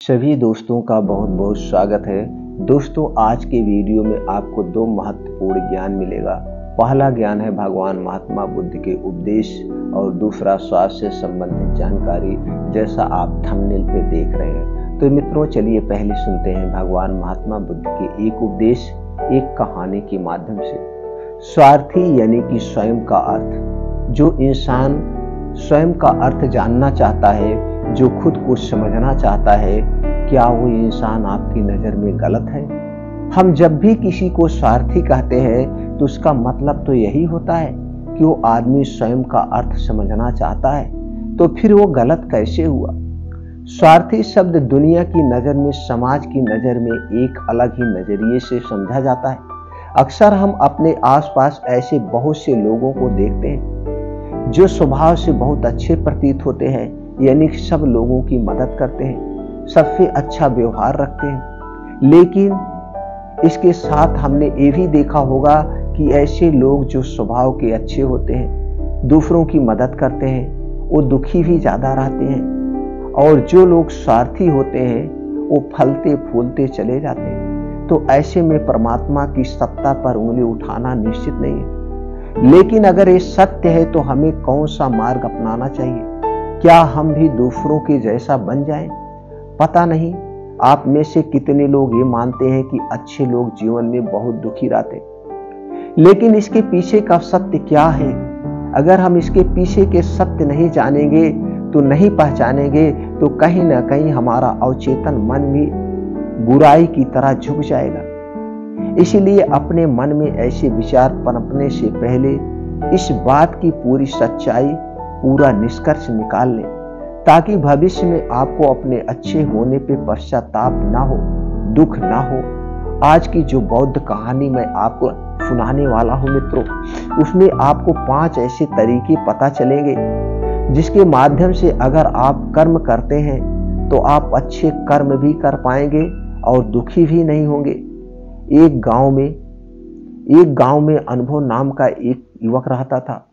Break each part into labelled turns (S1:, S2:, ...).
S1: सभी दोस्तों का बहुत बहुत स्वागत है। दोस्तों, आज के वीडियो में आपको दो महत्वपूर्ण ज्ञान मिलेगा। पहला ज्ञान है भगवान महात्मा बुद्ध के उपदेश और दूसरा स्वास्थ्य से संबंधित जानकारी, जैसा आप थंबनेल पे देख रहे हैं। तो मित्रों, चलिए पहले सुनते हैं भगवान महात्मा बुद्ध के एक उपदेश एक कहानी के माध्यम से। स्वार्थी यानी कि स्वयं का अर्थ। जो इंसान स्वयं का अर्थ जानना चाहता है, जो खुद को समझना चाहता है, क्या वो इंसान आपकी नजर में गलत है? हम जब भी किसी को स्वार्थी कहते हैं तो उसका मतलब तो यही होता है कि वो आदमी स्वयं का अर्थ समझना चाहता है। तो फिर वो गलत कैसे हुआ? स्वार्थी शब्द दुनिया की नजर में, समाज की नजर में एक अलग ही नजरिए से समझा जाता है। अक्सर हम अपने आसपास ऐसे बहुत से लोगों को देखते हैं जो स्वभाव से बहुत अच्छे प्रतीत होते हैं, यानी सब लोगों की मदद करते हैं, सबसे अच्छा व्यवहार रखते हैं। लेकिन इसके साथ हमने ये भी देखा होगा कि ऐसे लोग जो स्वभाव के अच्छे होते हैं, दूसरों की मदद करते हैं, वो दुखी भी ज्यादा रहते हैं। और जो लोग स्वार्थी होते हैं वो फलते फूलते चले जाते हैं। तो ऐसे में परमात्मा की सत्ता पर उंगली उठाना निश्चित नहीं है। लेकिन अगर ये सत्य है तो हमें कौन सा मार्ग अपनाना चाहिए? क्या हम भी दूसरों के जैसा बन जाएं? पता नहीं आप में से कितने लोग ये मानते हैं कि अच्छे लोग जीवन में बहुत दुखी रहते, लेकिन इसके पीछे का सत्य क्या है? अगर हम इसके पीछे के सत्य नहीं जानेंगे, तो नहीं पहचानेंगे, तो कहीं ना कहीं हमारा अवचेतन मन भी बुराई की तरह झुक जाएगा। इसीलिए अपने मन में ऐसे विचार पनपने से पहले इस बात की पूरी सच्चाई, पूरा निष्कर्ष निकाल लें, ताकि भविष्य में आपको अपने अच्छे होने पे पश्चाताप ना हो, दुख ना हो। आज की जो बौद्ध कहानी मैं आपको सुनाने वाला हूं मित्रों, उसमें आपको 5 ऐसे तरीके पता चलेंगे जिसके माध्यम से अगर आप कर्म करते हैं तो आप अच्छे कर्म भी कर पाएंगे और दुखी भी नहीं होंगे। एक गांव में अनुभव नाम का एक युवक रहता था।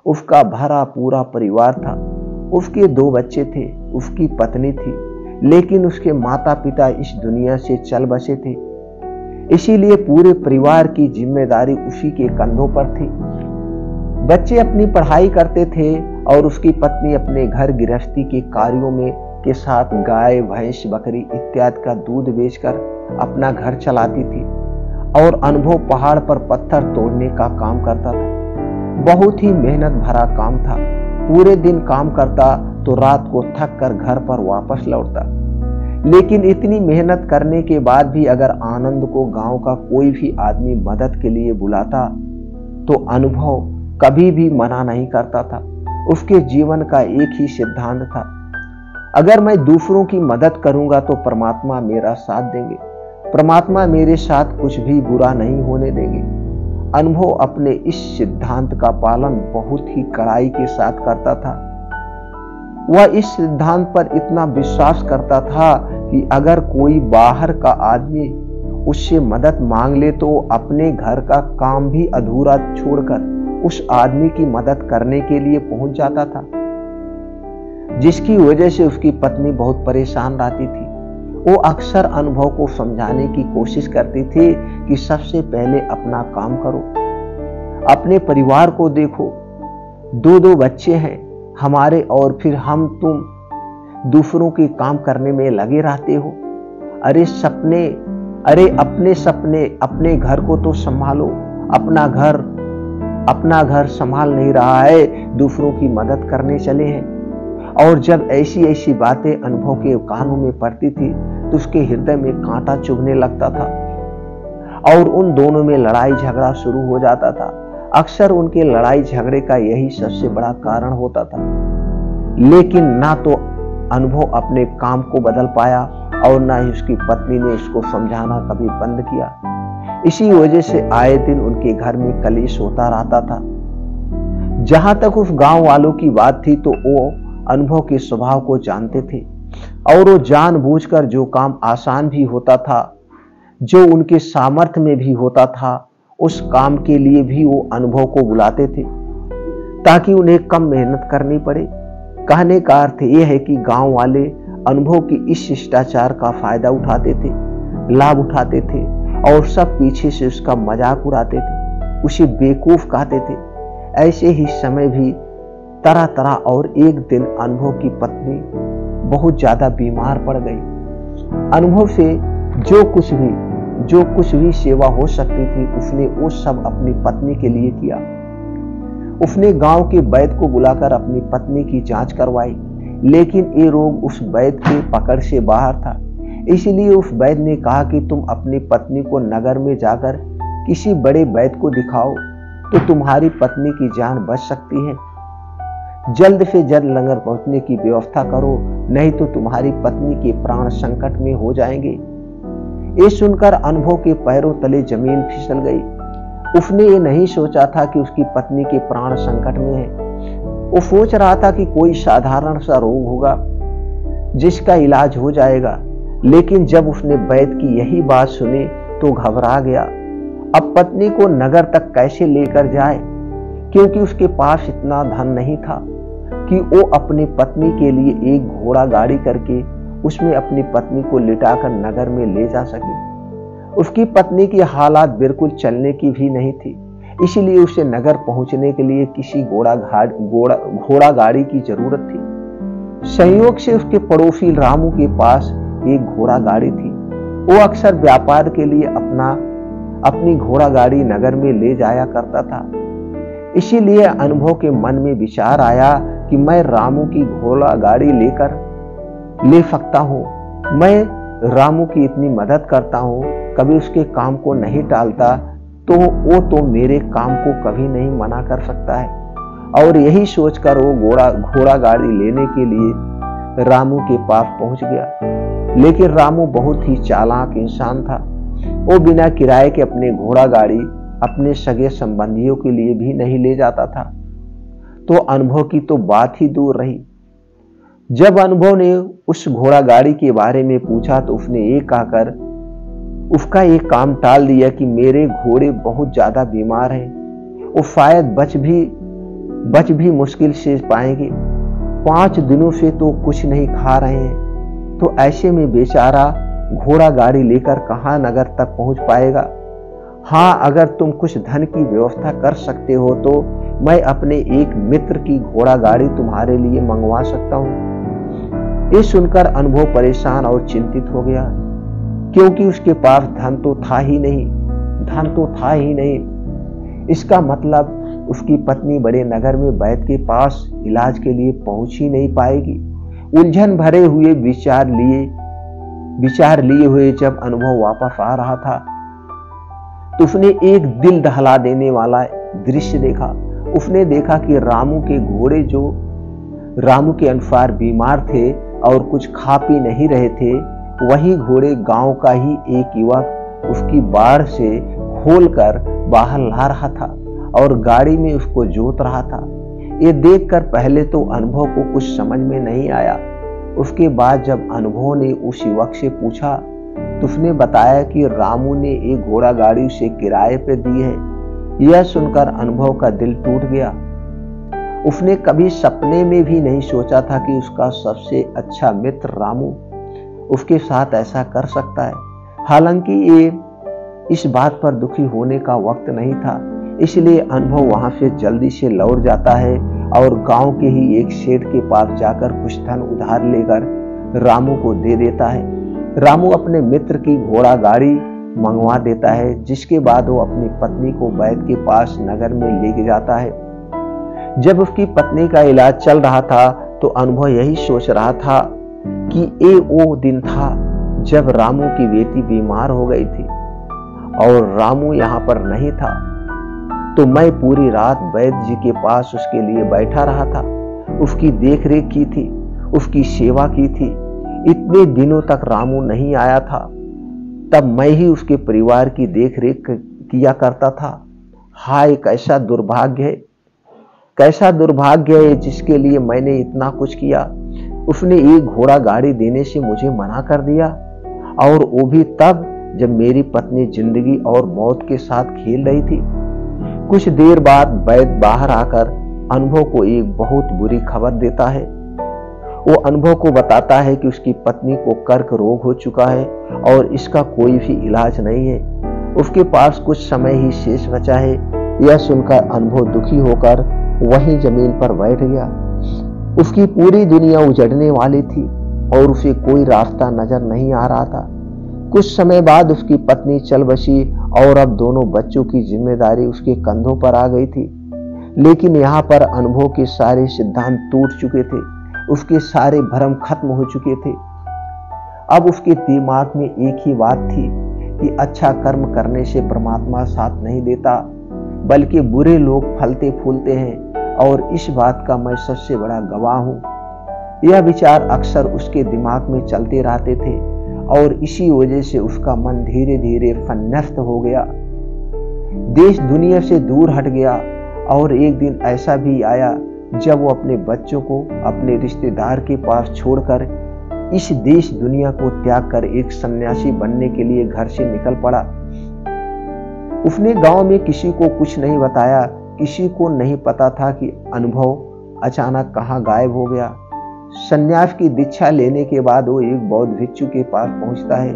S1: उसका भरा पूरा परिवार था। उसके 2 बच्चे थे, उसकी पत्नी थी, लेकिन उसके माता पिता इस दुनिया से चल बसे थे। इसीलिए पूरे परिवार की जिम्मेदारी उसी के कंधों पर थी। बच्चे अपनी पढ़ाई करते थे और उसकी पत्नी अपने घर गृहस्थी के कार्यों में के साथ गाय, भैंस, बकरी इत्यादि का दूध बेचकर अपना घर चलाती थी। और अनुभव पहाड़ पर पत्थर तोड़ने का काम करता था। बहुत ही मेहनत भरा काम था। पूरे दिन काम करता तो रात को थक कर घर पर वापस लौटता। लेकिन इतनी मेहनत करने के बाद भी अगर आनंद को गांव का कोई भी आदमी मदद के लिए बुलाता तो अनुभव कभी भी मना नहीं करता था। उसके जीवन का एक ही सिद्धांत था, अगर मैं दूसरों की मदद करूंगा तो परमात्मा मेरा साथ देंगे, परमात्मा मेरे साथ कुछ भी बुरा नहीं होने देंगे। अनुभव अपने इस सिद्धांत का पालन बहुत ही कड़ाई के साथ करता था। वह इस सिद्धांत पर इतना विश्वास करता था कि अगर कोई बाहर का आदमी उससे मदद मांग ले तो वो अपने घर का काम भी अधूरा छोड़कर उस आदमी की मदद करने के लिए पहुंच जाता था, जिसकी वजह से उसकी पत्नी बहुत परेशान रहती थी। वो अक्सर अनुभव को समझाने की कोशिश करती थी कि सबसे पहले अपना काम करो, अपने परिवार को देखो। 2 बच्चे हैं हमारे और फिर हम तुम दूसरों के काम करने में लगे रहते हो। अरे अपने सपने, अपने घर को तो संभालो। अपना घर संभाल नहीं रहा है, दूसरों की मदद करने चले हैं। और जब ऐसी बातें अनुभव के कानों में पड़ती थी तो उसके हृदय में कांटा चुभने लगता था और उन दोनों में लड़ाई झगड़ा शुरू हो जाता था। अक्सर उनके लड़ाई झगड़े का यही सबसे बड़ा कारण होता था। लेकिन ना तो अनुभव अपने काम को बदल पाया और ना ही उसकी पत्नी ने उसको समझाना कभी बंद किया। इसी वजह से आए दिन उनके घर में कलेश होता रहता था। जहां तक उस गांव वालों की बात थी तो वो अनुभव के स्वभाव को जानते थे और वो जानबूझकर जो काम आसान भी होता था, जो उनके सामर्थ्य में भी होता था, उस काम के लिए भी वो अनुभव को बुलाते थे ताकि उन्हें कम मेहनत करनी पड़े। कहने का अर्थ यह है कि गांव वाले अनुभव की इस शिष्टाचार का फायदा उठाते थे, लाभ उठाते थे और सब पीछे से उसका मजाक उड़ाते थे, उसे बेवकूफ कहते थे। ऐसे ही समय भी तरह तरह और एक दिन अनुभव की पत्नी बहुत ज्यादा बीमार पड़ गई। अनुभव से जो कुछ भी सेवा हो सकती थी उसने वो सब अपनी पत्नी के लिए किया। उसने गांव के वैद्य को बुलाकर अपनी पत्नी की जांच करवाई, लेकिन ये रोग उस वैद्य के पकड़ से बाहर था। इसलिए उस वैद्य ने कहा कि तुम अपनी पत्नी को नगर में जाकर किसी बड़े वैद्य को दिखाओ तो तुम्हारी पत्नी की जान बच सकती है। जल्द से जल्द नगर पहुंचने की व्यवस्था करो, नहीं तो तुम्हारी पत्नी के प्राण संकट में हो जाएंगे। ये सुनकर अनुभव के पैरों तले जमीन फिसल गई। उसने ये नहीं सोचा था कि उसकी पत्नी के प्राण संकट में है। वो सोच रहा था कि कोई साधारण सा रोग होगा जिसका इलाज हो जाएगा, लेकिन जब उसने वैद्य की यही बात सुनी तो घबरा गया। अब पत्नी को नगर तक कैसे लेकर जाए, क्योंकि उसके पास इतना धन नहीं था कि वो अपनी पत्नी के लिए एक घोड़ा गाड़ी करके उसमें अपनी पत्नी को लिटाकर नगर में ले जा सके। उसकी पत्नी की हालात बिल्कुल चलने की भी नहीं थी, इसलिए उसे नगर पहुंचने के लिए किसी घोड़ा गाड़ी की जरूरत थी। संयोग से उसके पड़ोसी रामू के पास एक घोड़ा गाड़ी थी। वो अक्सर व्यापार के लिए अपनी घोड़ा गाड़ी नगर में ले जाया करता था। इसीलिए अनुभव के मन में विचार आया कि मैं रामू की घोड़ा गाड़ी ले सकता हूँ। मैं रामू की इतनी मदद करता हूँ, कभी उसके काम को नहीं टालता, तो वो तो मेरे काम को कभी नहीं मना कर सकता है। और यही सोचकर वो घोड़ा गाड़ी लेने के लिए रामू के पास पहुंच गया। लेकिन रामू बहुत ही चालाक इंसान था। वो बिना किराए के अपने घोड़ा गाड़ी अपने सगे संबंधियों के लिए भी नहीं ले जाता था। तो अनुभव की तो बात ही दूर रही। जब अनुभव ने उस घोड़ा गाड़ी के बारे में पूछा तो उसने ये कहकर उसका एक काम टाल दिया कि मेरे घोड़े बहुत ज्यादा बीमार हैं, वो शायद बच भी मुश्किल से पाएंगे। 5 दिनों से तो कुछ नहीं खा रहे हैं, तो ऐसे में बेचारा घोड़ा गाड़ी लेकर कहाँ नगर तक पहुंच पाएगा। हाँ, अगर तुम कुछ धन की व्यवस्था कर सकते हो तो मैं अपने एक मित्र की घोड़ा गाड़ी तुम्हारे लिए मंगवा सकता हूँ। ये सुनकर अनुभव परेशान और चिंतित हो गया, क्योंकि उसके पास धन तो था ही नहीं। इसका मतलब उसकी पत्नी बड़े नगर में वैद्य के पास इलाज के लिए पहुंच ही नहीं पाएगी। उलझन भरे हुए विचार लिए हुए जब अनुभव वापस आ रहा था तो उसने एक दिल दहला देने वाला दृश्य देखा। उसने देखा कि रामू के घोड़े जो रामू के अनुसार बीमार थे और कुछ खा पी नहीं रहे थे, वही घोड़े गांव का ही एक युवक उसकी बाढ़ से खोलकर बाहर ला रहा था और गाड़ी में उसको जोत रहा था। ये देखकर पहले तो अनुभव को कुछ समझ में नहीं आया। उसके बाद जब अनुभव ने उस युवक से पूछा तो उसने बताया कि रामू ने एक घोड़ा गाड़ी उसे किराए पे दी है। यह सुनकर अनुभव का दिल टूट गया। उसने कभी सपने में भी नहीं सोचा था कि उसका सबसे अच्छा मित्र रामू उसके साथ ऐसा कर सकता है। हालांकि ये इस बात पर दुखी होने का वक्त नहीं था, इसलिए अनुभव वहां से जल्दी से लौट जाता है और गांव के ही एक सेठ के पास जाकर कुछ धन उधार लेकर रामू को दे देता है। रामू अपने मित्र की घोड़ा गाड़ी मंगवा देता है, जिसके बाद वो अपनी पत्नी को वैद्य के पास नगर में लेके जाता है। जब उसकी पत्नी का इलाज चल रहा था तो अनुभव यही सोच रहा था कि ये वो दिन था जब रामू की बेटी बीमार हो गई थी और रामू यहाँ पर नहीं था, तो मैं पूरी रात वैद्य जी के पास उसके लिए बैठा रहा था, उसकी देखरेख की थी, उसकी सेवा की थी। इतने दिनों तक रामू नहीं आया था, तब मैं ही उसके परिवार की देखरेख किया करता था। हाय, कैसा दुर्भाग्य है जिसके लिए मैंने इतना कुछ किया। उसने एक घोड़ा गाड़ी देने से मुझे मना कर दिया, और वो भी तब जब मेरी पत्नी जिंदगी और मौत के साथ खेल रही थी। कुछ देर बाद वैद्य बाहर आकर अनुभव को एक बहुत बुरी खबर देता है। वो अनुभव को बताता है कि उसकी पत्नी को कर्क रोग हो चुका है और इसका कोई भी इलाज नहीं है, उसके पास कुछ समय ही शेष बचा है। यह सुनकर अनुभव दुखी होकर वहीं जमीन पर बैठ गया। उसकी पूरी दुनिया उजड़ने वाली थी और उसे कोई रास्ता नजर नहीं आ रहा था। कुछ समय बाद उसकी पत्नी चल बसी और अब दोनों बच्चों की जिम्मेदारी उसके कंधों पर आ गई थी। लेकिन यहाँ पर अनुभव के सारे सिद्धांत टूट चुके थे, उसके सारे भ्रम खत्म हो चुके थे। अब उसके दिमाग में एक ही बात थी कि अच्छा कर्म करने से परमात्मा साथ नहीं देता, बल्कि बुरे लोग फलते फूलते हैं और इस बात का मैं सबसे बड़ा गवाह हूँ। यह विचार अक्सर उसके दिमाग में चलते रहते थे और इसी वजह से उसका मन धीरे धीरे फन्नस्त हो गया, देश दुनिया से दूर हट गया। और एक दिन ऐसा भी आया जब वो अपने बच्चों को अपने रिश्तेदार के पास छोड़कर इस देश दुनिया को त्याग कर एक सन्यासी बनने के लिए घर से निकल पड़ा। उसने गांव में किसी को कुछ नहीं बताया, किसी को नहीं पता था कि अनुभव अचानक कहां गायब हो गया। सन्यास की दीक्षा लेने के बाद वो एक बौद्ध भिक्षु के पास पहुंचता है।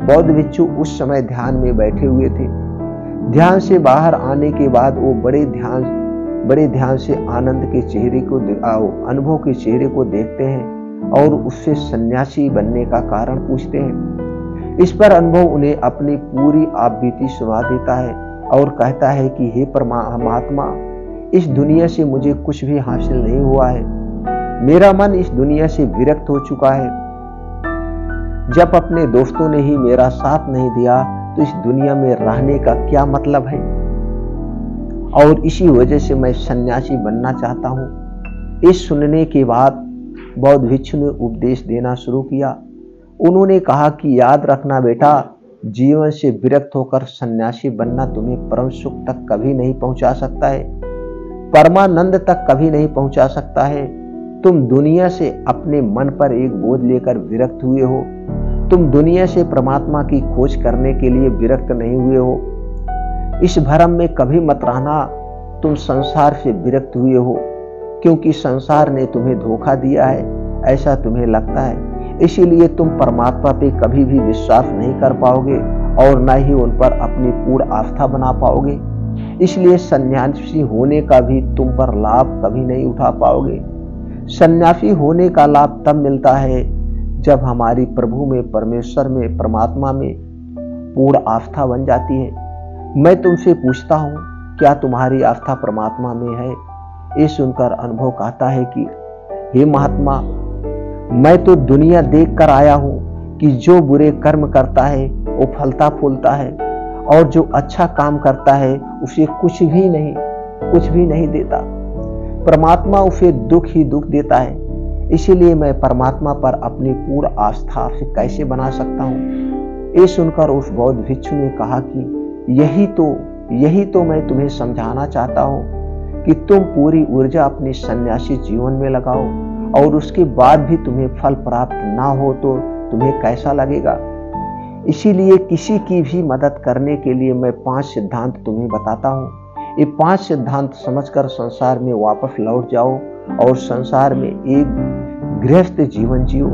S1: बौद्ध भिक्षु उस समय ध्यान में बैठे हुए थे। ध्यान से बाहर आने के बाद वो बड़े ध्यान से आनंद के चेहरे को अनुभव के चेहरे को देखते हैं और उससे सन्यासी बनने का कारण पूछते हैं। इस पर अनुभव उन्हें अपनी पूरी आपबीती सुना देता है और कहता है कि हे परमात्मा, इस दुनिया से मुझे कुछ भी हासिल नहीं हुआ है, मेरा मन इस दुनिया से विरक्त हो चुका है। जब अपने दोस्तों ने ही मेरा साथ नहीं दिया तो इस दुनिया में रहने का क्या मतलब है, और इसी वजह से मैं सन्यासी बनना चाहता हूँ। इस सुनने के बाद बौद्ध भिक्षु ने उपदेश देना शुरू किया। उन्होंने कहा कि याद रखना बेटा, जीवन से विरक्त होकर सन्यासी बनना तुम्हें परम सुख तक कभी नहीं पहुंचा सकता है, परमानंद तक कभी नहीं पहुंचा सकता है। तुम दुनिया से अपने मन पर एक बोझ लेकर विरक्त हुए हो, तुम दुनिया से परमात्मा की खोज करने के लिए विरक्त नहीं हुए हो। इस भ्रम में कभी मत रहना तुम संसार से विरक्त हुए हो, क्योंकि संसार ने तुम्हें धोखा दिया है, ऐसा तुम्हें लगता है। इसीलिए तुम परमात्मा पे कभी भी विश्वास नहीं कर पाओगे और न ही उन पर अपनी पूर्ण आस्था बना पाओगे। इसलिए सन्यासी होने का भी तुम पर लाभ कभी नहीं उठा पाओगे। सन्यासी होने का लाभ तब मिलता है जब हमारी प्रभु में, परमेश्वर में, परमात्मा में पूर्ण आस्था बन जाती है। मैं तुमसे पूछता हूँ, क्या तुम्हारी आस्था परमात्मा में है? ये सुनकर अनुभव कहता है कि हे महात्मा, मैं तो दुनिया देख कर आया हूँ कि जो बुरे कर्म करता है वो फलता फूलता है और जो अच्छा काम करता है उसे कुछ भी नहीं देता। परमात्मा उसे दुख ही दुख देता है। इसीलिए मैं परमात्मा पर अपनी पूर्ण आस्था से कैसे बना सकता हूँ? ये सुनकर उस बौद्ध भिक्षु ने कहा कि यही तो मैं तुम्हें समझाना चाहता हूँ कि तुम पूरी ऊर्जा अपने सन्यासी जीवन में लगाओ और उसके बाद भी तुम्हें फल प्राप्त ना हो तो तुम्हें कैसा लगेगा। इसीलिए किसी की भी मदद करने के लिए मैं 5 सिद्धांत तुम्हें बताता हूँ। ये 5 सिद्धांत समझकर संसार में वापस लौट जाओ और संसार में एक गृहस्थ जीवन जियो।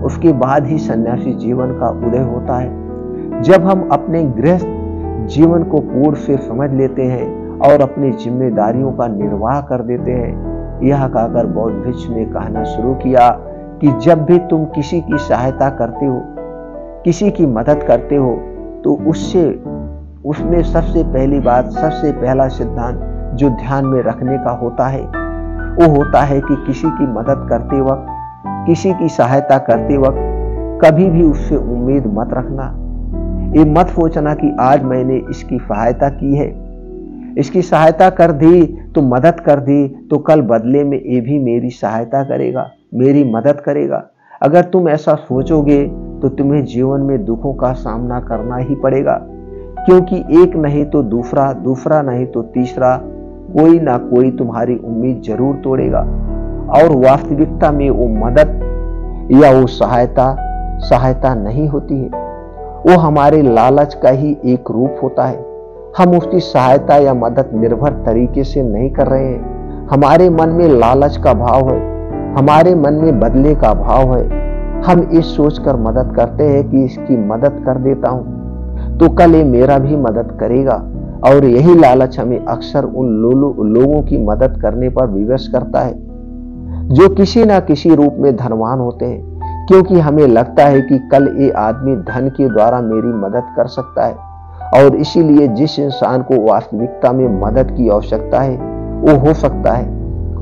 S1: उसके बाद ही सन्यासी जीवन का उदय होता है। जब हम अपने गृहस्थ जीवन को पूर्ण से समझ लेते हैं और अपनी जिम्मेदारियों का निर्वाह कर देते हैं। यह कहकर बौद्ध भिक्षु ने कहना शुरू किया कि जब भी तुम किसी की सहायता करते हो, किसी की मदद करते हो, तो उसमें सबसे पहला सिद्धांत जो ध्यान में रखने का होता है वो होता है कि किसी की मदद करते वक्त, किसी की सहायता करते वक्त कभी भी उससे उम्मीद मत रखना। ये मत सोचना कि आज मैंने इसकी सहायता की है, इसकी सहायता कर दी तो मदद कर दी तो कल बदले में ये भी मेरी सहायता करेगा, मेरी मदद करेगा। अगर तुम ऐसा सोचोगे तो तुम्हें जीवन में दुखों का सामना करना ही पड़ेगा, क्योंकि एक नहीं तो दूसरा, दूसरा नहीं तो तीसरा, कोई ना कोई तुम्हारी उम्मीद जरूर तोड़ेगा। और वास्तविकता में वो मदद या वो सहायता नहीं होती है, वो हमारे लालच का ही एक रूप होता है। हम उसकी सहायता या मदद निर्भर तरीके से नहीं कर रहे हैं। हमारे मन में लालच का भाव है, हमारे मन में बदले का भाव है। हम इस सोचकर मदद करते हैं कि इसकी मदद कर देता हूं तो कल ये मेरा भी मदद करेगा, और यही लालच हमें अक्सर उन लोगों की मदद करने पर विवश करता है जो किसी ना किसी रूप में धनवान होते हैं, क्योंकि हमें लगता है कि कल ये आदमी धन के द्वारा मेरी मदद कर सकता है। और इसीलिए जिस इंसान को वास्तविकता में मदद की आवश्यकता है वो हो सकता है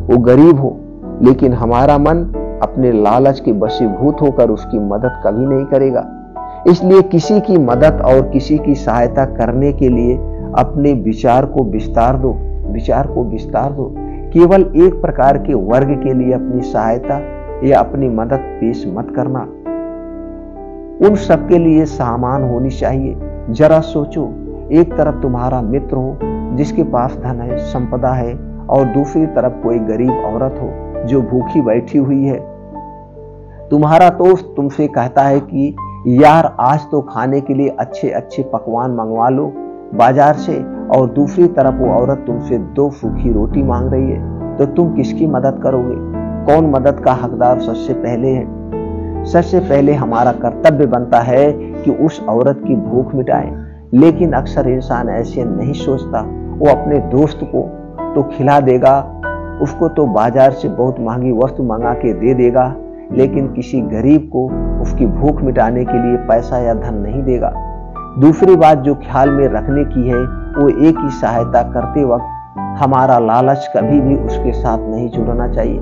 S1: वो गरीब हो, लेकिन हमारा मन अपने लालच के वशीभूत होकर उसकी मदद कभी नहीं करेगा। इसलिए किसी की मदद और किसी की सहायता करने के लिए अपने विचार को विस्तार दो। केवल एक प्रकार के वर्ग के लिए अपनी सहायता या अपनी मदद पेश मत करना, उन सबके लिए समान होनी चाहिए। जरा सोचो, एक तरफ तुम्हारा मित्र हो जिसके पास धन है, संपदा है, और दूसरी तरफ कोई गरीब औरत हो जो भूखी बैठी हुई है। तुम्हारा दोस्त तुमसे कहता है कि यार आज तो खाने के लिए अच्छे अच्छे पकवान मंगवा लो बाजार से, और दूसरी तरफ वो औरत तुमसे 2 सूखी रोटी मांग रही है, तो तुम किसकी मदद करोगे? कौन मदद का हकदार सबसे पहले है? सबसे पहले हमारा कर्तव्य बनता है कि उस औरत की भूख मिटाएं, लेकिन अक्सर इंसान ऐसे नहीं सोचता। वो अपने दोस्त को तो खिला देगा, उसको तो बाजार से बहुत महंगी वस्तु मंगा के दे देगा, लेकिन किसी गरीब को उसकी भूख मिटाने के लिए पैसा या धन नहीं देगा। दूसरी बात जो ख्याल में रखने की है वो एक ही सहायता करते वक्त हमारा लालच कभी भी उसके साथ नहीं जुड़ना चाहिए।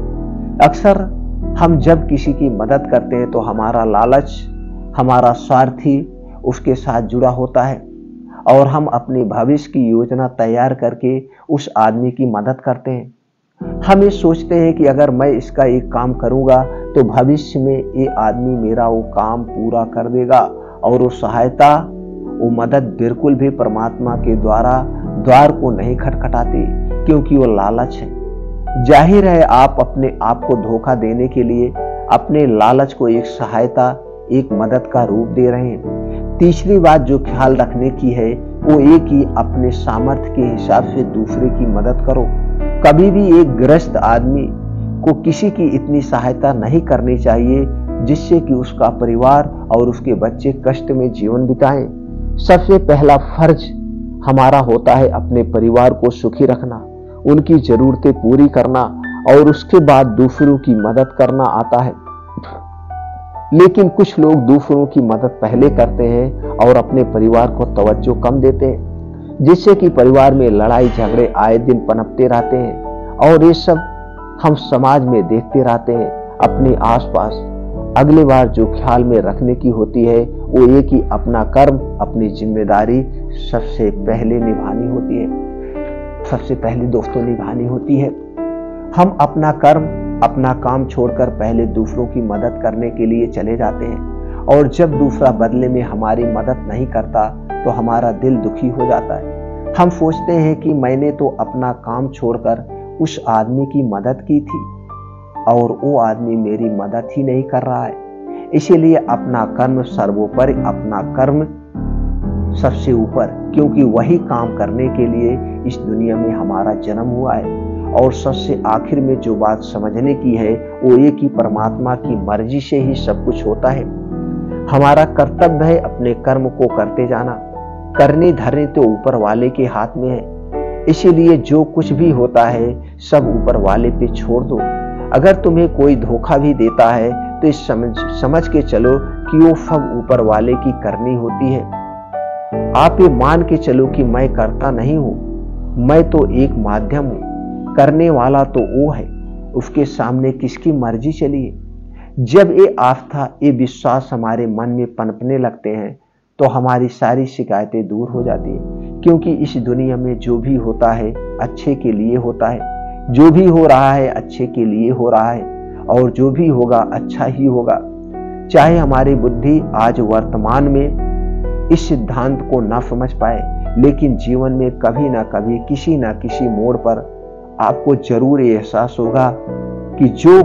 S1: अक्सर हम जब किसी की मदद करते हैं तो हमारा लालच, हमारा स्वार्थी उसके साथ जुड़ा होता है, और हम अपने भविष्य की योजना तैयार करके उस आदमी की मदद करते हैं। हम ये सोचते हैं कि अगर मैं इसका एक काम करूंगा तो भविष्य में ये आदमी मेरा वो काम पूरा कर देगा, और वो सहायता, वो मदद बिल्कुल भी परमात्मा के द्वार को नहीं खटखटाती, क्योंकि वो लालच है। जाहिर है आप अपने आप को धोखा देने के लिए अपने लालच को एक सहायता, एक मदद का रूप दे रहे हैं। तीसरी बात जो ख्याल रखने की है वो एक ही अपने सामर्थ्य के हिसाब से दूसरे की मदद करो। कभी भी एक ग्रस्त आदमी को किसी की इतनी सहायता नहीं करनी चाहिए जिससे कि उसका परिवार और उसके बच्चे कष्ट में जीवन बिताएं। सबसे पहला फर्ज हमारा होता है अपने परिवार को सुखी रखना, उनकी जरूरतें पूरी करना, और उसके बाद दूसरों की मदद करना आता है। लेकिन कुछ लोग दूसरों की मदद पहले करते हैं और अपने परिवार को तवज्जो कम देते हैं, जिससे कि परिवार में लड़ाई झगड़े आए दिन पनपते रहते हैं, और ये सब हम समाज में देखते रहते हैं अपने आसपास। अगली बार जो ख्याल में रखने की होती है वो ये कि अपना कर्म, अपनी जिम्मेदारी सबसे पहले निभानी होती है। सबसे पहले दोस्तों निभानी होती है। हम अपना कर्म, अपना काम छोड़कर पहले दूसरों की मदद करने के लिए चले जाते हैं, और जब दूसरा बदले में हमारी मदद नहीं करता तो हमारा दिल दुखी हो जाता है। हम सोचते हैं कि मैंने तो अपना काम छोड़कर उस आदमी की मदद की थी और वो आदमी मेरी मदद ही नहीं कर रहा है। इसीलिए अपना कर्म सर्वोपरि, अपना कर्म सबसे ऊपर, क्योंकि वही काम करने के लिए इस दुनिया में हमारा जन्म हुआ है। और सबसे आखिर में जो बात समझने की है वो ये कि परमात्मा की मर्जी से ही सब कुछ होता है। हमारा कर्तव्य है अपने कर्म को करते जाना। करनी धरनी तो ऊपर वाले के हाथ में है, इसीलिए जो कुछ भी होता है सब ऊपर वाले पे छोड़ दो। अगर तुम्हें कोई धोखा भी देता है तो इस समझ के चलो कि वो सब ऊपर वाले की करनी होती है। आप ये मान के चलो कि मैं करता नहीं हूं, मैं तो एक माध्यम हूं, करने वाला तो वो है, उसके सामने किसकी मर्जी चलिए। जब ये आस्था, ये विश्वास हमारे मन में पनपने लगते हैं तो हमारी सारी शिकायतें दूर हो जाती है, क्योंकि इस दुनिया में जो भी होता है अच्छे के लिए होता है, जो भी हो रहा है अच्छे के लिए हो रहा है, और जो भी होगा अच्छा ही होगा। चाहे हमारी बुद्धि आज वर्तमान में इस सिद्धांत को ना समझ पाए, लेकिन जीवन में कभी ना कभी किसी ना किसी मोड़ पर आपको जरूर एहसास होगा कि जो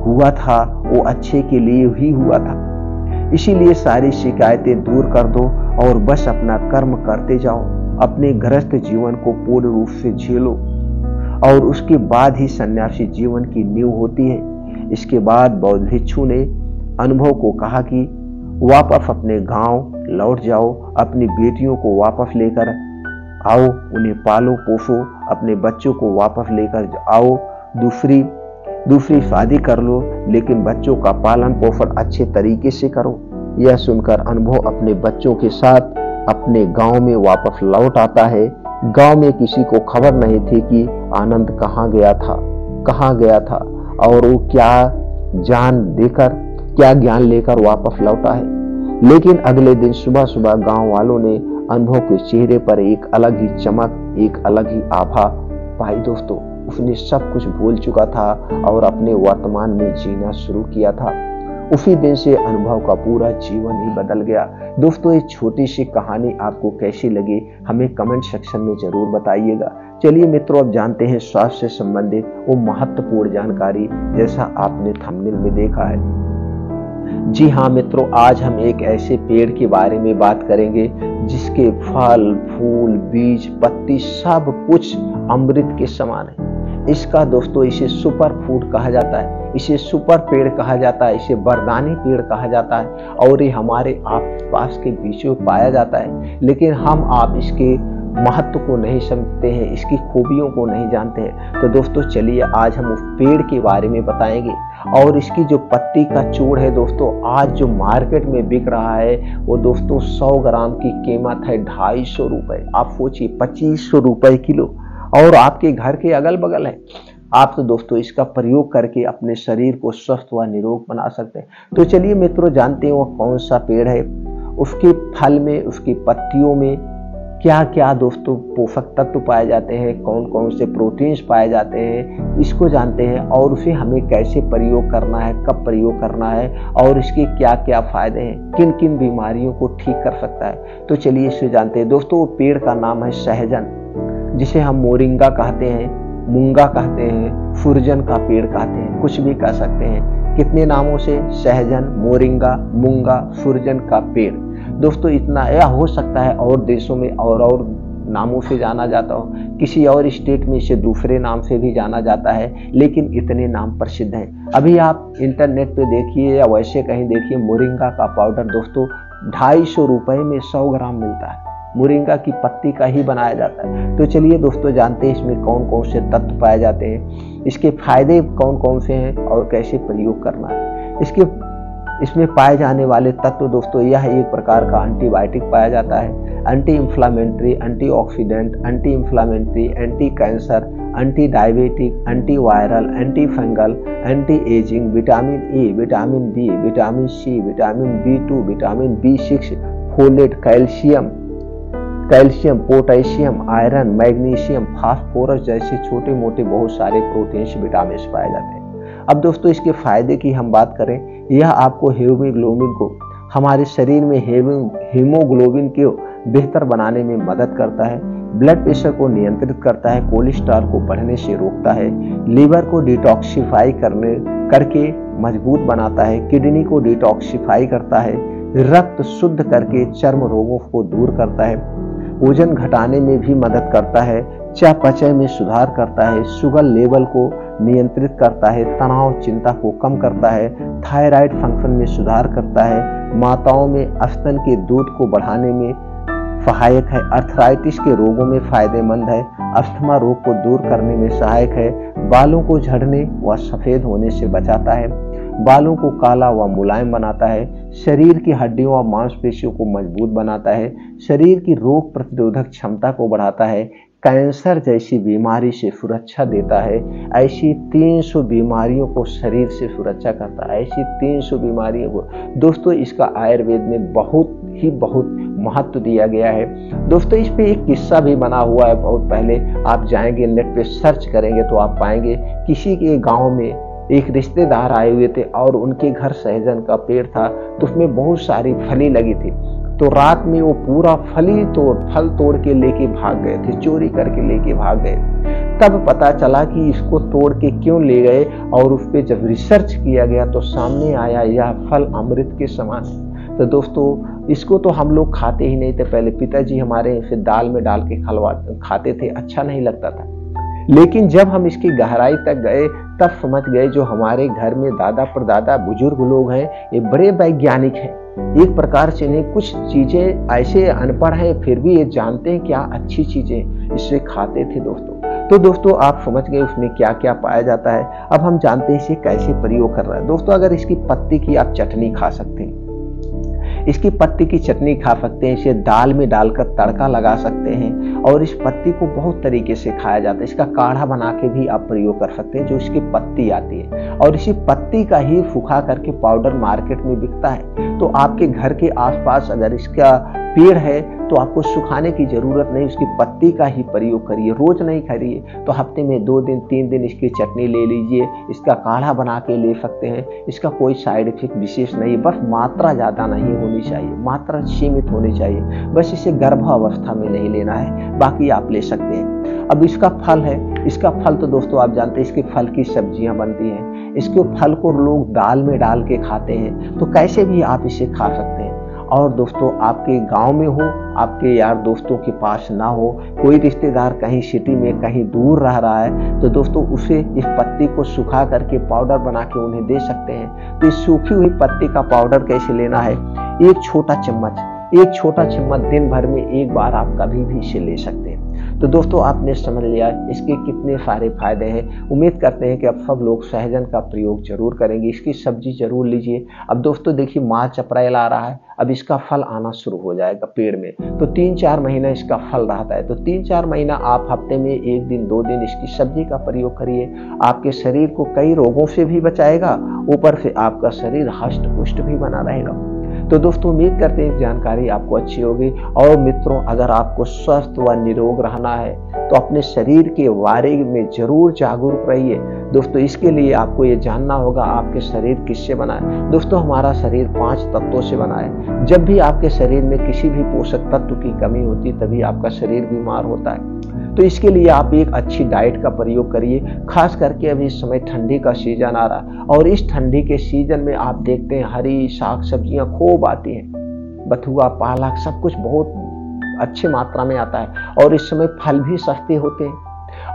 S1: हुआ था वो अच्छे के लिए ही हुआ था। इसीलिए सारी शिकायतें दूर कर दो और बस अपना कर्म करते जाओ। अपने गृहस्थ जीवन को पूर्ण रूप से झेलो, और उसके बाद ही सन्यासी जीवन की नींव होती है। इसके बाद बौद्ध भिक्षु ने अनुभव को कहा कि वापस अपने गांव लौट जाओ, अपनी बेटियों को वापस लेकर आओ, उन्हें पालो पोसो, अपने बच्चों को वापस लेकर आओ, दूसरी शादी कर लो, लेकिन बच्चों का पालन पोषण अच्छे तरीके से करो। यह सुनकर अनुभव अपने बच्चों के साथ अपने गांव में वापस लौट आता है। गांव में किसी को खबर नहीं थी कि आनंद कहाँ गया था और वो क्या ज्ञान लेकर वापस लौटा है। लेकिन अगले दिन सुबह सुबह गांव वालों ने अनुभव के चेहरे पर एक अलग ही चमक, एक अलग ही आभा पाई। दोस्तों, उसने सब कुछ भूल चुका था और अपने वर्तमान में जीना शुरू किया था। उसी दिन से अनुभव का पूरा जीवन ही बदल गया। दोस्तों, ये छोटी सी कहानी आपको कैसी लगी हमें कमेंट सेक्शन में जरूर बताइएगा। चलिए मित्रों, अब जानते हैं स्वास्थ्य से संबंधित वो महत्वपूर्ण जानकारी, जैसा आपने थंबनेल में देखा है। जी हाँ मित्रों, आज हम एक ऐसे पेड़ के बारे में बात करेंगे जिसके फल, फूल, बीज, पत्ती सब कुछ अमृत के समान है। इसका दोस्तों इसे सुपर फूड कहा जाता है, इसे सुपर पेड़ कहा जाता है, इसे वरदानी पेड़ कहा जाता है और ये हमारे आसपास के बीचों में पाया जाता है। लेकिन आप इसके महत्व को नहीं समझते हैं, इसकी खूबियों को नहीं जानते हैं। तो दोस्तों चलिए आज हम उस पेड़ के बारे में बताएंगे। और इसकी जो पत्ती का चूड़ है दोस्तों, आज जो मार्केट में बिक रहा है वो दोस्तों 100 ग्राम की कीमत है 250 रुपए। आप सोचिए 2500 रुपए किलो, और आपके घर के अगल बगल है। आप तो दोस्तों इसका प्रयोग करके अपने शरीर को स्वस्थ व निरोग बना सकते हैं। तो चलिए मित्रों जानते हैं वो कौन सा पेड़ है, उसके फल में, उसकी पत्तियों में क्या क्या दोस्तों पोषक तत्व पाए जाते हैं, कौन कौन से प्रोटीन्स पाए जाते हैं, इसको जानते हैं। और उसे हमें कैसे प्रयोग करना है, कब प्रयोग करना है और इसके क्या क्या फायदे हैं, किन किन बीमारियों को ठीक कर सकता है। तो चलिए इसे जानते हैं। दोस्तों वो पेड़ का नाम है सहजन, जिसे हम मोरिंगा कहते हैं, मूंगा कहते हैं, फुरजन का पेड़ कहते हैं, कुछ भी कह सकते हैं। कितने नामों से? सहजन, मोरिंगा, मूंगा, फुरजन का पेड़। दोस्तों इतना यह हो सकता है और देशों में और नामों से जाना जाता हो, किसी और स्टेट में इसे दूसरे नाम से भी जाना जाता है, लेकिन इतने नाम प्रसिद्ध हैं। अभी आप इंटरनेट पे देखिए या वैसे कहीं देखिए, मोरिंगा का पाउडर दोस्तों 250 रुपए में 100 ग्राम मिलता है। मोरिंगा की पत्ती का ही बनाया जाता है। तो चलिए दोस्तों जानते हैं इसमें कौन कौन से तत्व पाए जाते हैं, इसके फायदे कौन कौन से हैं और कैसे प्रयोग करना है। इसमें पाए जाने वाले तत्व दोस्तों, यह एक प्रकार का एंटीबायोटिक पाया जाता है, anti inflammatory, antioxidant, anti inflammatory, anti cancer, anti diabetic, anti viral, anti fungal, anti ageing, vitamin A, vitamin B, vitamin C, vitamin B2, vitamin B6, folate, calcium, potassium, iron, magnesium, phosphorus जैसे छोटे मोटे बहुत सारे proteins, vitamin पाए जाते हैं। अब दोस्तों इसके फायदे की हम बात करें, यह आपको हीमोग्लोबिन को, हमारे शरीर में हीमोग्लोबिन को बेहतर बनाने में मदद करता है, ब्लड प्रेशर को नियंत्रित करता है, कोलेस्ट्रॉल को बढ़ने से रोकता है, लीवर को डिटॉक्सिफाई करके मजबूत बनाता है, किडनी को डिटॉक्सिफाई करता है, रक्त शुद्ध करके चर्म रोगों को दूर करता है, वजन घटाने में भी मदद करता है, चयापचय में सुधार करता है, शुगर लेवल को नियंत्रित करता है, तनाव चिंता को कम करता है, थायराइड फंक्शन में सुधार करता है, माताओं में स्तन के दूध को बढ़ाने में सहायक है, अर्थराइटिस के रोगों में फायदेमंद है, अस्थमा रोग को दूर करने में सहायक है, बालों को झड़ने व सफेद होने से बचाता है, बालों को काला व मुलायम बनाता है, शरीर की हड्डियों व मांसपेशियों को मजबूत बनाता है, शरीर की रोग प्रतिरोधक क्षमता को बढ़ाता है, कैंसर जैसी बीमारी से सुरक्षा देता है, ऐसी 300 बीमारियों को शरीर से सुरक्षा करता है, ऐसी 300 बीमारियों को। दोस्तों इसका आयुर्वेद में बहुत महत्व दिया गया है। दोस्तों इस पे एक किस्सा भी बना हुआ है, बहुत पहले आप जाएंगे नेट पे सर्च करेंगे तो आप पाएंगे, किसी के गाँव में एक रिश्तेदार आए हुए थे और उनके घर सहजन का पेड़ था, तो उसमें बहुत सारी फली लगी थी। तो रात में वो पूरा फल तोड़ के लेके भाग गए थे, चोरी करके लेके भाग गए थे। तब पता चला कि इसको तोड़ के क्यों ले गए, और उस पर जब रिसर्च किया गया तो सामने आया यह फल अमृत के समान है। तो दोस्तों इसको तो हम लोग खाते ही नहीं थे, पहले पिताजी हमारे इसे दाल में डाल के खाते थे, अच्छा नहीं लगता था। लेकिन जब हम इसकी गहराई तक गए तब समझ गए जो हमारे घर में दादा परदादा बुजुर्ग लोग हैं ये बड़े वैज्ञानिक हैं। एक प्रकार से इन्हें कुछ चीजें ऐसे अनपढ़ हैं फिर भी ये जानते हैं क्या अच्छी चीजें इससे खाते थे दोस्तों। तो दोस्तों आप समझ गए उसमें क्या क्या पाया जाता है। अब हम जानते हैं इसे कैसे प्रयोग कर रहा है। दोस्तों अगर इसकी पत्ती की आप चटनी खा सकते हैं, इसकी पत्ती की चटनी खा सकते हैं, इसे दाल में डालकर तड़का लगा सकते हैं और इस पत्ती को बहुत तरीके से खाया जाता है। इसका काढ़ा बना के भी आप प्रयोग कर सकते हैं जो इसकी पत्ती आती है और इसी पत्ती का ही सुखा करके पाउडर मार्केट में बिकता है। तो आपके घर के आसपास अगर इसका पेड़ है तो आपको सुखाने की जरूरत नहीं, उसकी पत्ती का ही प्रयोग करिए। रोज नहीं खाइए तो हफ्ते में 2 दिन 3 दिन इसकी चटनी ले लीजिए, इसका काढ़ा बना के ले सकते हैं। इसका कोई साइड इफेक्ट विशेष नहीं, बस मात्रा ज़्यादा नहीं होनी चाहिए, मात्रा सीमित होनी चाहिए, बस इसे गर्भावस्था में नहीं लेना है, बाकी आप ले सकते हैं। अब इसका फल है, इसका फल तो दोस्तों आप जानते हैं इसके फल की सब्जियां बनती हैं, इसके फल को लोग दाल में डाल के खाते हैं, तो कैसे भी आप इसे खा सकते हैं। और दोस्तों आपके गांव में हो, आपके यार दोस्तों के पास ना हो, कोई रिश्तेदार कहीं सिटी में कहीं दूर रह रहा है तो दोस्तों उसे इस पत्ती को सुखा करके पाउडर बना के उन्हें दे सकते हैं। तो इस सूखी हुई पत्ती का पाउडर कैसे लेना है, एक छोटा चम्मच दिन भर में एक बार आप कभी भी इसे ले सकते हैं। तो दोस्तों आपने समझ लिया इसके कितने सारे फायदे हैं। उम्मीद करते हैं कि अब सब लोग सहजन का प्रयोग जरूर करेंगे, इसकी सब्जी जरूर लीजिए। अब दोस्तों देखिए मार्च अप्रैल आ रहा है, अब इसका फल आना शुरू हो जाएगा पेड़ में, तो 3-4 महीना इसका फल रहता है। तो 3-4 महीना आप हफ्ते में 1 दिन 2 दिन इसकी सब्जी का प्रयोग करिए, आपके शरीर को कई रोगों से भी बचाएगा, ऊपर से आपका शरीर हष्ट पुष्ट भी बना रहेगा। तो दोस्तों उम्मीद करते हैं जानकारी आपको अच्छी होगी। और मित्रों अगर आपको स्वस्थ व निरोग रहना है तो अपने शरीर के बारे में जरूर जागरूक रहिए। दोस्तों इसके लिए आपको ये जानना होगा आपके शरीर किससे बना है। दोस्तों हमारा शरीर 5 तत्वों से बना है। जब भी आपके शरीर में किसी भी पोषक तत्व की कमी होती तभी आपका शरीर बीमार होता है। तो इसके लिए आप एक अच्छी डाइट का प्रयोग करिए। खास करके अभी इस समय ठंडी का सीजन आ रहा है और इस ठंडी के सीजन में आप देखते हैं हरी साग सब्जियां खूब आती हैं, बथुआ पालक सब कुछ बहुत अच्छी मात्रा में आता है और इस समय फल भी सस्ते होते हैं।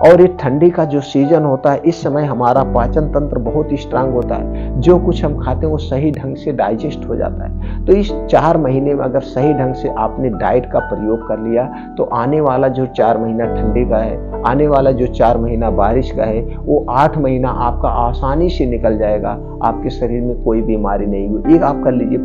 S1: और ये ठंडी का जो सीजन होता है इस समय हमारा पाचन तंत्र बहुत स्ट्रांग होता है, जो कुछ हम खाते हैं वो सही ढंग से डाइजेस्ट हो जाता है। तो इस 4 महीने में अगर सही ढंग से आपने डाइट का प्रयोग कर लिया तो आने वाला जो 4 महीना ठंडी का है, आने वाला जो 4 महीना बारिश का है, वो 8 महीना आपका आसानी से निकल जाएगा, आपके शरीर में कोई बीमारी नहीं हुई। एक आप कर लीजिए।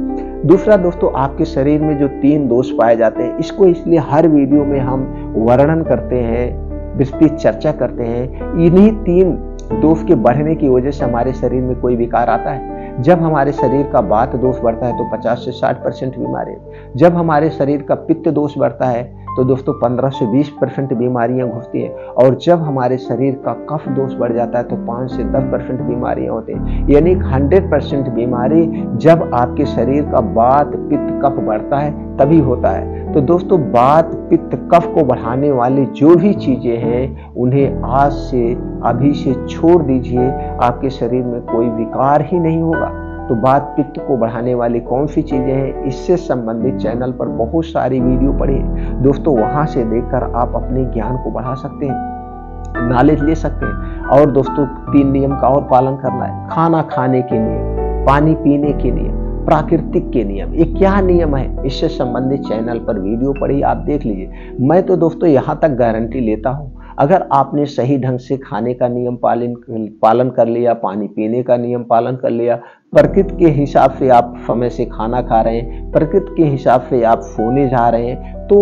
S1: दूसरा दोस्तों आपके शरीर में जो 3 दोष पाए जाते हैं, इसको इसलिए हर वीडियो में हम वर्णन करते हैं, विस्तृत चर्चा करते हैं। इन्हीं 3 दोष के बढ़ने की वजह से हमारे शरीर में कोई विकार आता है। जब हमारे शरीर का वात दोष बढ़ता है तो 50 से 60% बीमारी, जब हमारे शरीर का पित्त दोष बढ़ता है तो दोस्तों 15 से 20% बीमारियां घुसती हैं, और जब हमारे शरीर का कफ दोष बढ़ जाता है तो 5 से 10% बीमारियां होती हैं। यानी 100% बीमारी जब आपके शरीर का वात पित्त कफ बढ़ता है तभी होता है। तो दोस्तों वात पित्त कफ को बढ़ाने वाली जो भी चीजें हैं उन्हें आज से अभी से छोड़ दीजिए, आपके शरीर में कोई विकार ही नहीं होगा। तो वात पित्त को बढ़ाने वाली कौन सी चीजें हैं, इससे संबंधित चैनल पर बहुत सारी वीडियो पड़ी है दोस्तों, वहां से देखकर आप अपने ज्ञान को बढ़ा सकते हैं, नॉलेज ले सकते हैं। और दोस्तों 3 नियम का और पालन करना है। खाना खाने के नियम, पानी पीने के नियम, प्राकृतिक के नियम, ये क्या नियम है इससे संबंधित चैनल पर वीडियो पड़ी, आप देख लीजिए। मैं तो दोस्तों यहाँ तक गारंटी लेता हूँ अगर आपने सही ढंग से खाने का नियम पालन कर लिया, पानी पीने का नियम पालन कर लिया, प्रकृति के हिसाब से आप समय से खाना खा रहे हैं, प्रकृति के हिसाब से आप सोने जा रहे हैं, तो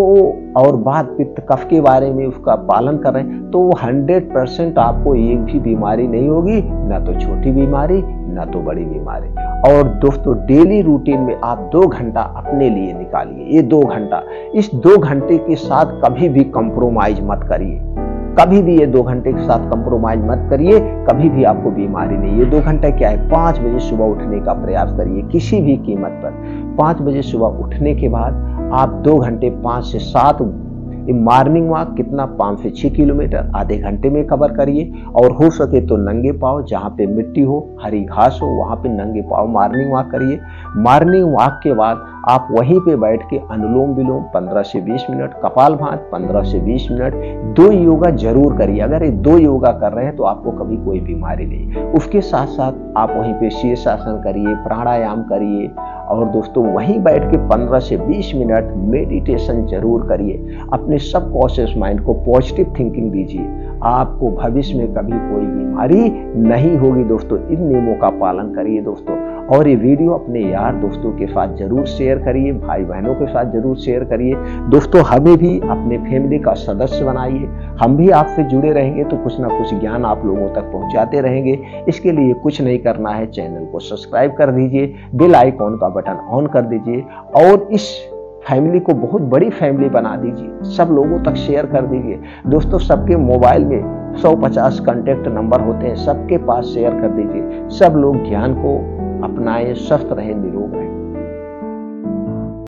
S1: और वात पित्त कफ के बारे में उसका पालन कर रहे हैं, तो 100% आपको एक भी बीमारी नहीं होगी, ना तो छोटी बीमारी ना तो बड़ी बीमारी। और दोस्तों डेली रूटीन में आप 2 घंटा अपने लिए निकालिए। ये 2 घंटा, इस 2 घंटे के साथ कभी भी कंप्रोमाइज मत करिए, कभी भी ये 2 घंटे के साथ कंप्रोमाइज मत करिए, कभी भी आपको बीमारी नहीं। ये 2 घंटे क्या है, 5 बजे सुबह उठने का प्रयास करिए किसी भी कीमत पर। 5 बजे सुबह उठने के बाद आप 2 घंटे 5 से 7 मॉर्निंग वॉक, कितना 5 से 6 किलोमीटर आधे घंटे में कवर करिए। और हो सके तो नंगे पाँव, जहाँ पे मिट्टी हो हरी घास हो वहाँ पे नंगे पाँव मॉर्निंग वॉक करिए। मॉर्निंग वॉक के बाद आप वहीं पे बैठ के अनुलोम विलोम 15 से 20 मिनट, कपालभाति 15 से 20 मिनट, 2 योगा जरूर करिए। अगर ये 2 योगा कर रहे हैं तो आपको कभी कोई बीमारी नहीं। उसके साथ साथ आप वहीं पे शीर्षासन करिए, प्राणायाम करिए और दोस्तों वहीं बैठ के 15 से 20 मिनट मेडिटेशन जरूर करिए। अपने सबकॉन्शियस माइंड को पॉजिटिव थिंकिंग दीजिए, आपको भविष्य में कभी कोई बीमारी नहीं होगी। दोस्तों इन नियमों का पालन करिए दोस्तों, और ये वीडियो अपने यार दोस्तों के साथ जरूर शेयर करिए, भाई बहनों के साथ जरूर शेयर करिए। दोस्तों हमें भी अपने फैमिली का सदस्य बनाइए, हम भी आपसे जुड़े रहेंगे तो कुछ ना कुछ ज्ञान आप लोगों तक पहुंचाते रहेंगे। इसके लिए कुछ नहीं करना है, चैनल को सब्सक्राइब कर दीजिए, बेल आइकॉन का बटन ऑन कर दीजिए और इस फैमिली को बहुत बड़ी फैमिली बना दीजिए, सब लोगों तक शेयर कर दीजिए। दोस्तों सबके मोबाइल में 150 कांटेक्ट नंबर होते हैं, सबके पास शेयर कर दीजिए। सब लोग ज्ञान को अपनाएं, स्वस्थ रहें, निरोग रहें।